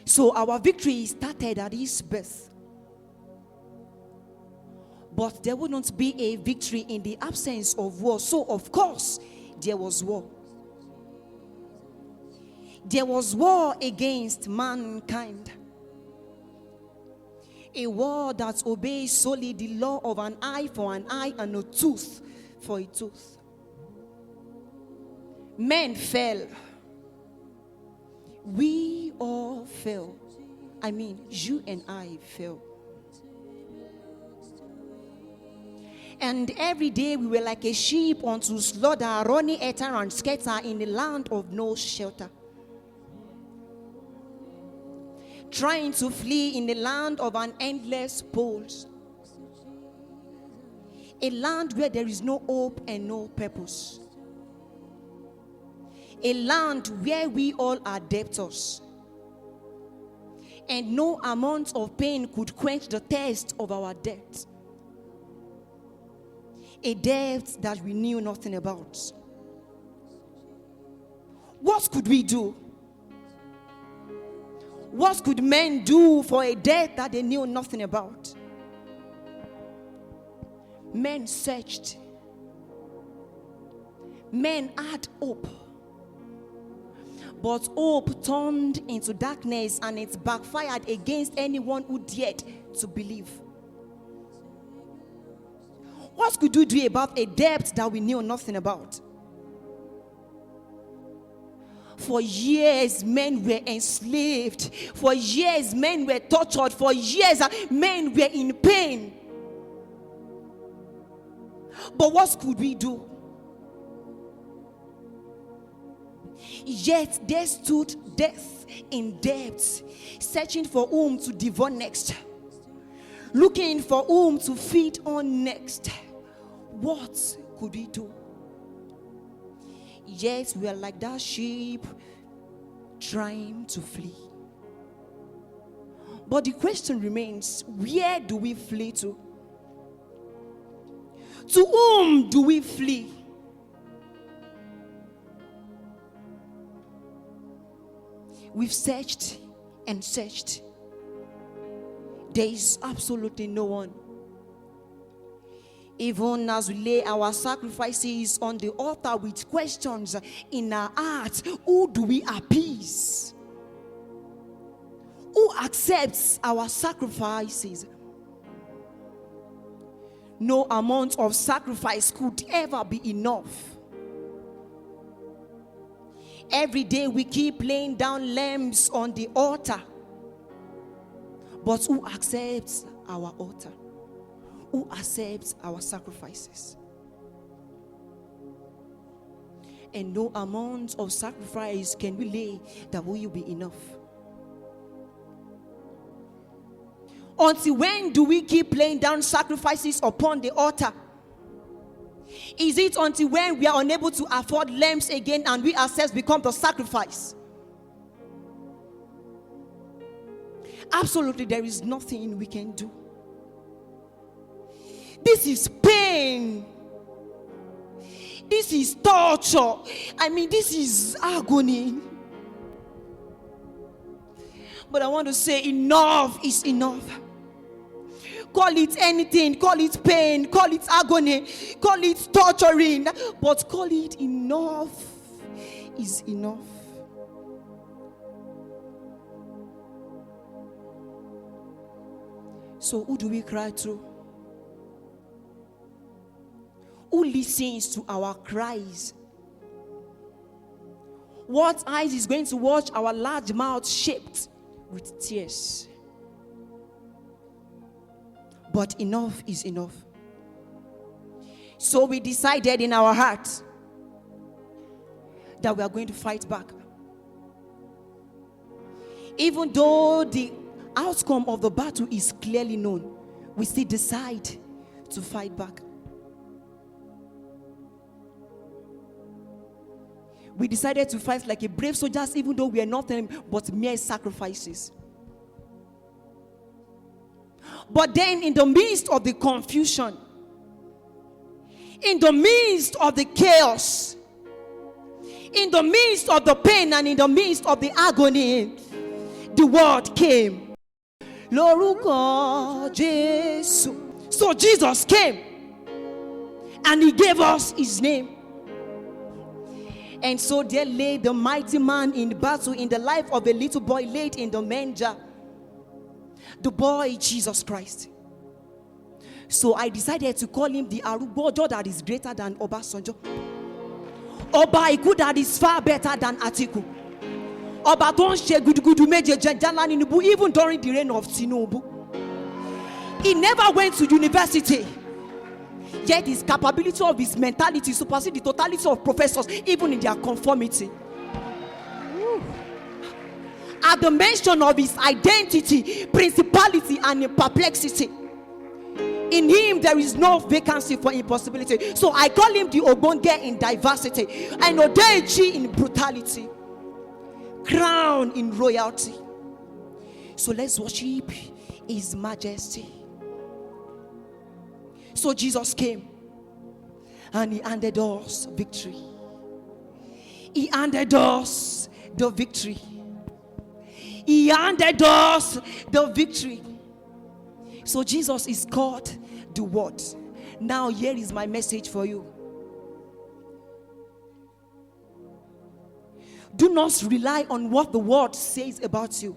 So our victory started at his birth. But there would not be a victory in the absence of war. So of course, there was war. There was war against mankind. A war that obeys solely the law of an eye for an eye and a tooth for a tooth. Men fell. We all fell. I mean, you and I fell. And every day we were like a sheep unto slaughter, running ether and scatter in the land of no shelter. Trying to flee in the land of an endless pulse. A land where there is no hope and no purpose. A land where we all are debtors. And no amount of pain could quench the thirst of our debt. A debt that we knew nothing about. What could we do? What could men do for a debt that they knew nothing about? Men searched. Men had hope. But hope turned into darkness, and it backfired against anyone who dared to believe. What could we do about a debt that we knew nothing about? For years, men were enslaved. For years, men were tortured. For years, men were in pain. But what could we do? Yet there stood death in debt, searching for whom to devour next, looking for whom to feed on next. What could we do? Yet we are like that sheep trying to flee. But the question remains, where do we flee to? To whom do we flee? We've searched and searched. There is absolutely no one. Even as we lay our sacrifices on the altar with questions in our hearts, who do we appease? Who accepts our sacrifices? No amount of sacrifice could ever be enough. Every day we keep laying down lambs on the altar. But who accepts our altar? Who accepts our sacrifices? And no amount of sacrifice can we lay that will be enough. Until when do we keep laying down sacrifices upon the altar? Is it until when we are unable to afford lambs again and we ourselves become the sacrifice? Absolutely, there is nothing we can do. This is pain. This is torture. I mean, this is agony. But I want to say enough is enough. Call it anything, call it pain, call it agony, call it torturing, but call it enough is enough. So who do we cry to? Who listens to our cries? What eyes is going to watch our large mouth shaped with tears? But enough is enough. So we decided in our hearts that we are going to fight back. Even though the outcome of the battle is clearly known, we still decide to fight back. We decided to fight like a brave soldiers, even though we are nothing but mere sacrifices. But then in the midst of the confusion, In the midst of the chaos, in the midst of the pain, and in the midst of the agony, the word came. Lórúkọ Jésù. So Jesus came and he gave us his name. And so there lay the mighty man in battle in the life of a little boy laid in the manger. The boy Jesus Christ. So I decided to call him the Arugbojo that is greater than Obasanjo. Oba Iku that is far better than Atiku. Oba don she gudugudu meje jala ninubu even during the reign of Tinubu. He never went to university. Yet his capability of his mentality supersedes the totality of professors, even in their conformity. At the mention of his identity, principality, and perplexity, in him there is no vacancy for impossibility. So I call him the Ogbonge in diversity, and Odeji in brutality, crown in royalty. So let's worship his majesty. So Jesus came and he handed us victory. He handed us the victory. He handed us the victory. So Jesus is called the Word. Now here is my message for you. Do not rely on what the Word says about you.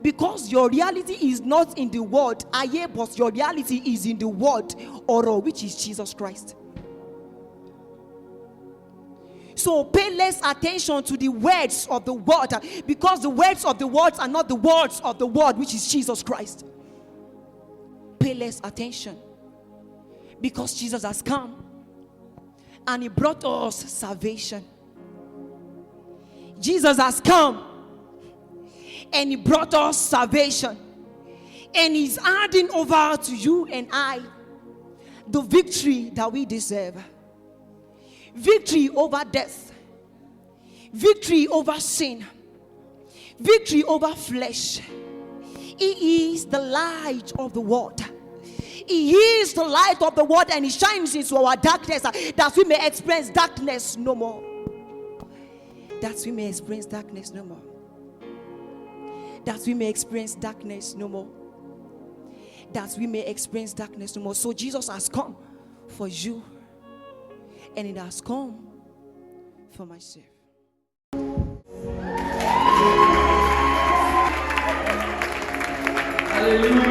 Because your reality is not in the word, but your reality is in the word, which is Jesus Christ. So pay less attention to the words of the word, because the words of the words are not the words of the word, which is Jesus Christ. Pay less attention, because Jesus has come and he brought us salvation. Jesus has come and he brought us salvation, and he's handing over to you and I the victory that we deserve. Victory over death, victory over sin, victory over flesh. He is the light of the world. He is the light of the world, and he shines into our darkness, that we may experience darkness no more. That we may experience darkness no more. That we may experience darkness no more. That we may experience darkness no more. So Jesus has come for you, and it has come for myself. Hallelujah.